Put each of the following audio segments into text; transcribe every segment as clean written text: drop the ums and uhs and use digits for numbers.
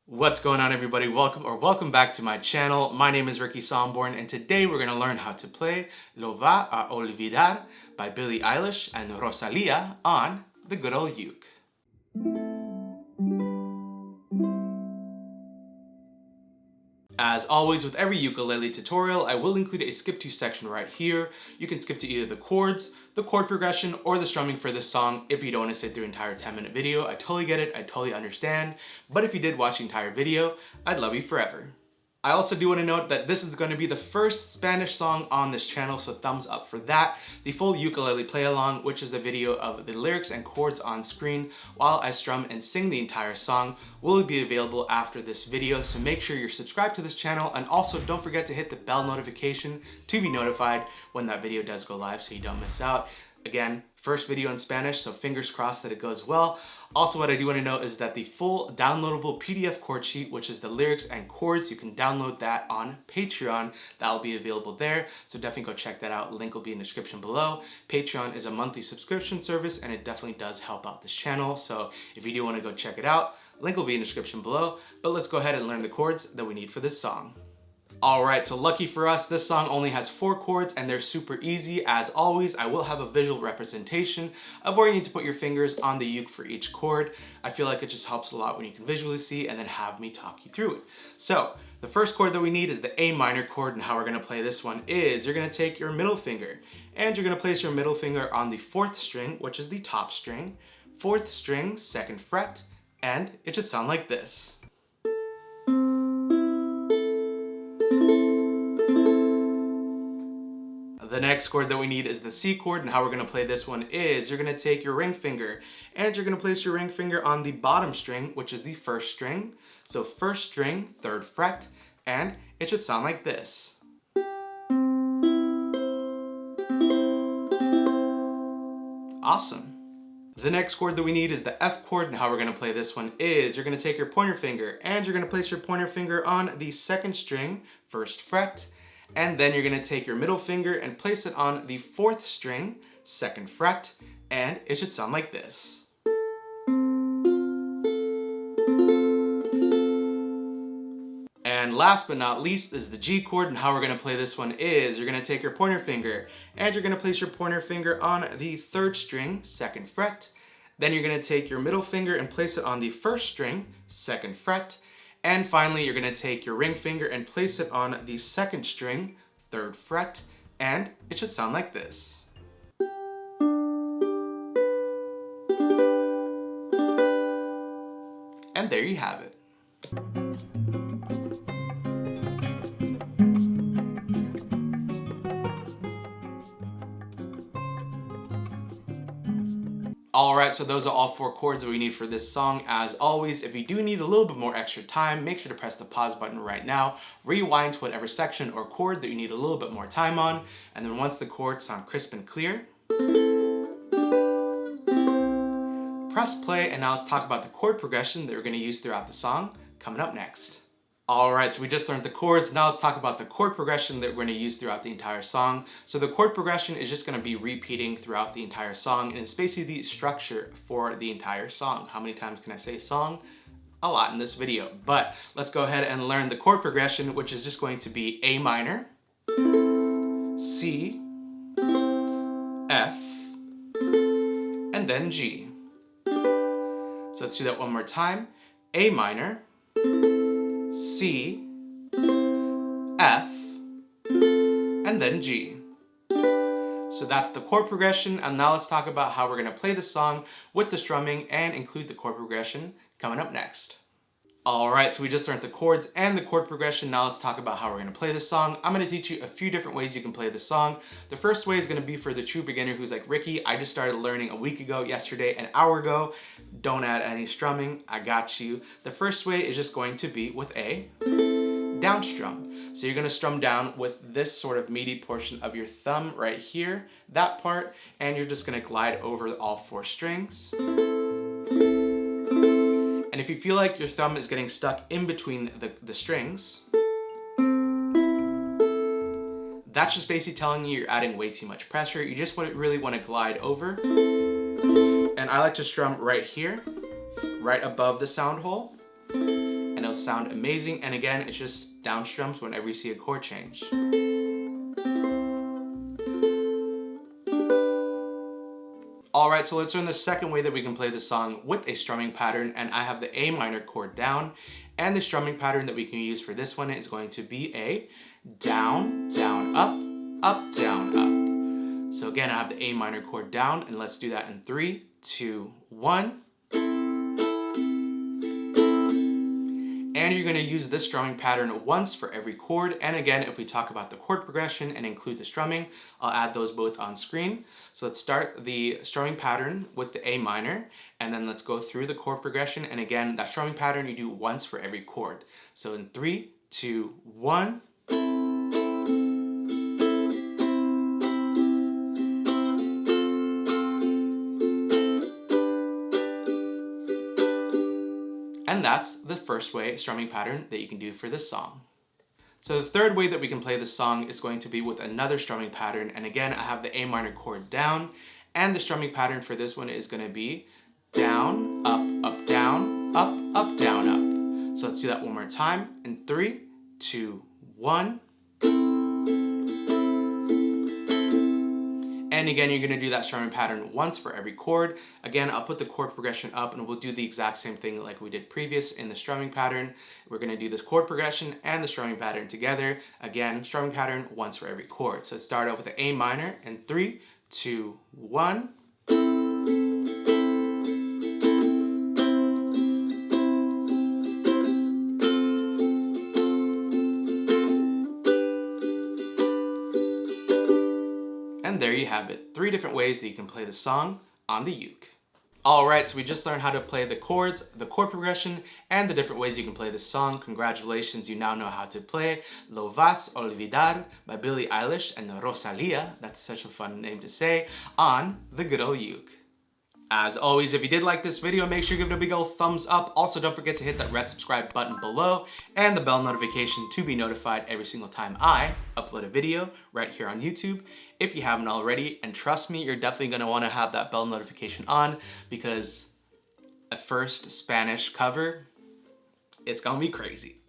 What's going on, everybody? Welcome back to my channel. My name is Ricky Somborn, and today we're going to learn how to play Lo Va a Olvidar by Billie Eilish and Rosalía on the good old uke. As always with every ukulele tutorial, I will include a skip to section right here. You can skip to either the chords, the chord progression, or the strumming for this song if you don't want to sit through an entire 10-minute video. I totally get it, I totally understand. But if you did watch the entire video, I'd love you forever. I also do want to note that this is going to be the first Spanish song on this channel, so thumbs up for that. The full ukulele play along, which is the video of the lyrics and chords on screen while I strum and sing the entire song, will be available after this video, so make sure you're subscribed to this channel, and also don't forget to hit the bell notification to be notified when that video does go live so you don't miss out. Again, first video in Spanish, so fingers crossed that it goes well. Also, what I do want to note is that the full downloadable PDF chord sheet, which is the lyrics and chords, you can download that on Patreon. That will be available there, so definitely go check that out. Link will be in the description below. Patreon is a monthly subscription service, and it definitely does help out this channel, so if you do want to go check it out, link will be in the description below. But let's go ahead and learn the chords that we need for this song. Alright, so lucky for us, this song only has 4 chords and they're super easy. As always, I will have a visual representation of where you need to put your fingers on the uke for each chord. I feel like it just helps a lot when you can visually see and then have me talk you through it. So, the first chord that we need is the A minor chord, and how we're going to play this one is you're going to take your middle finger and you're going to place your middle finger on the 4th string, which is the top string, 4th string, 2nd fret, and it should sound like this. The next chord that we need is the C chord, and how we're going to play this one is you're going to take your ring finger and you're going to place your ring finger on the bottom string, which is the 1st string. So 1st string, 3rd fret, and it should sound like this. Awesome. The next chord that we need is the F chord, and how we're going to play this one is you're going to take your pointer finger and you're going to place your pointer finger on the 2nd string, 1st fret, and then you're going to take your middle finger and place it on the 4th string, 2nd fret, and it should sound like this. And last but not least is the G chord, and how we're going to play this one is you're going to take your pointer finger and you're going to place your pointer finger on the 3rd string, 2nd fret, then you're going to take your middle finger and place it on the 1st string, 2nd fret, and finally, you're going to take your ring finger and place it on the 2nd string, 3rd fret, and it should sound like this. And there you have it. Alright, so those are all 4 chords that we need for this song. As always, if you do need a little bit more extra time, make sure to press the pause button right now, rewind to whatever section or chord that you need a little bit more time on, and then once the chords sound crisp and clear, press play, and now let's talk about the chord progression that we're going to use throughout the song, coming up next. Alright, so we just learned the chords. Now let's talk about the chord progression that we're going to use throughout the entire song. So the chord progression is just going to be repeating throughout the entire song, and it's basically the structure for the entire song. How many times can I say song? A lot in this video. But let's go ahead and learn the chord progression, which is just going to be A minor, C, F, and then G. So let's do that one more time. A minor, C, F, and then G. So that's the chord progression, and now let's talk about how we're going to play the song with the strumming and include the chord progression coming up next. Alright, so we just learned the chords and the chord progression. Now let's talk about how we're going to play this song. I'm going to teach you a few different ways you can play this song. The first way is going to be for the true beginner who's like, Ricky, I just started learning a week ago, yesterday, an hour ago. Don't add any strumming. I got you. The first way is just going to be with a down strum. So you're going to strum down with this sort of meaty portion of your thumb right here, that part, and you're just going to glide over all 4 strings. And if you feel like your thumb is getting stuck in between the strings, that's just basically telling you you're adding way too much pressure. You just really want to glide over. And I like to strum right here, right above the sound hole. And it'll does sound amazing. And again, it's just down strums whenever you see a chord change. Alright, so let's learn the second way that we can play this song with a strumming pattern, and I have the A minor chord down, and the strumming pattern that we can use for this one is going to be a down, down, up, up, down, up. So again, I have the A minor chord down, and let's do that in 3, 2, 1. And you're going to use this strumming pattern once for every chord. And again, if we talk about the chord progression and include the strumming, I'll add those both on screen. So let's start the strumming pattern with the A minor, and then let's go through the chord progression. And again, that strumming pattern you do once for every chord. So in 3, 2, 1. And that's the first way strumming pattern that you can do for this song. So the third way that we can play this song is going to be with another strumming pattern. And again, I have the A minor chord down, and the strumming pattern for this one is going to be down, up, up, down, up, up, down, up. So let's do that one more time in 3, 2, 1. And again, you're going to do that strumming pattern once for every chord. Again, I'll put the chord progression up, and we'll do the exact same thing like we did previous in the strumming pattern. We're going to do this chord progression and the strumming pattern together. Again, strumming pattern once for every chord. So let's start off with the A minor in 3, 2, 1. And there you have it, 3 different ways that you can play the song on the uke. Alright, so we just learned how to play the chords, the chord progression, and the different ways you can play this song. Congratulations, you now know how to play VAS, Olvidar by Billie Eilish and Rosalía, that's such a fun name to say, on the good old uke. As always, if you did like this video, make sure you give it a big old thumbs up. Also, don't forget to hit that red subscribe button below and the bell notification to be notified every single time I upload a video right here on YouTube if you haven't already. And trust me, you're definitely going to want to have that bell notification on, because a first Spanish cover, it's going to be crazy.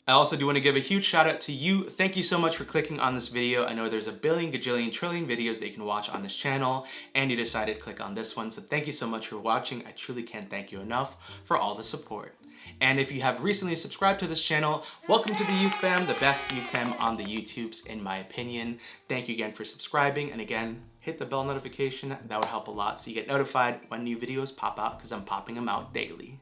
I also do want to give a huge shout out to you. Thank you so much for clicking on this video. I know there's a billion, gajillion, trillion videos that you can watch on this channel, and you decided to click on this one. So thank you so much for watching. I truly can't thank you enough for all the support. And if you have recently subscribed to this channel, welcome to the Uke Fam, the best Uke Fam on the YouTubes, in my opinion. Thank you again for subscribing, and again, hit the bell notification. That would help a lot so you get notified when new videos pop out, because I'm popping them out daily.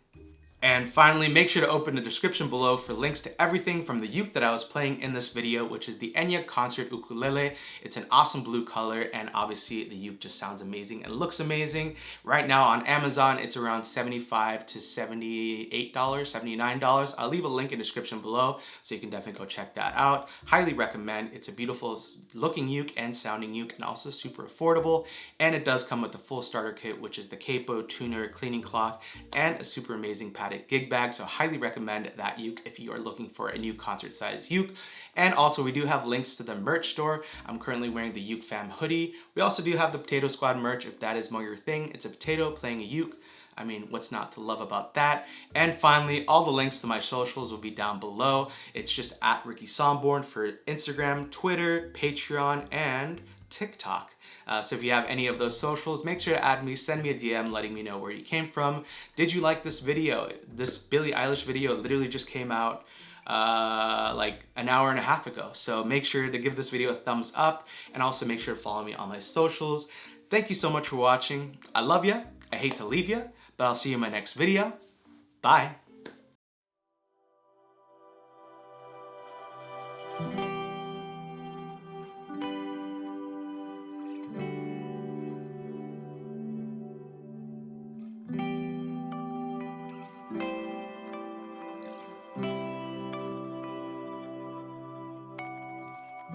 And finally, make sure to open the description below for links to everything from the uke that I was playing in this video, which is the Enya concert ukulele. It's an awesome blue color, and obviously the uke just sounds amazing and looks amazing. Right now on Amazon, it's around $75 to $78, $79. I'll leave a link in the description below, so you can definitely go check that out. Highly recommend. It's a beautiful looking uke and sounding uke, and also super affordable. And it does come with the full starter kit, which is the capo, tuner, cleaning cloth, and a super amazing padded gig bag. So highly recommend that uke if you are looking for a new concert size uke. And also, we do have links to the merch store. I'm currently wearing the Uke Fam hoodie. We also do have the Potato Squad merch if that is more your thing. It's a potato playing a uke. I mean, what's not to love about that? And finally, all the links to my socials will be down below. It's just at Ricky Somborn for Instagram, Twitter, Patreon, and TikTok. So if you have any of those socials, make sure to add me, send me a DM letting me know where you came from. Did you like this video? This Billie Eilish video literally just came out like an hour and a half ago. So make sure to give this video a thumbs up, and also make sure to follow me on my socials. Thank you so much for watching. I love you. I hate to leave you, but I'll see you in my next video. Bye.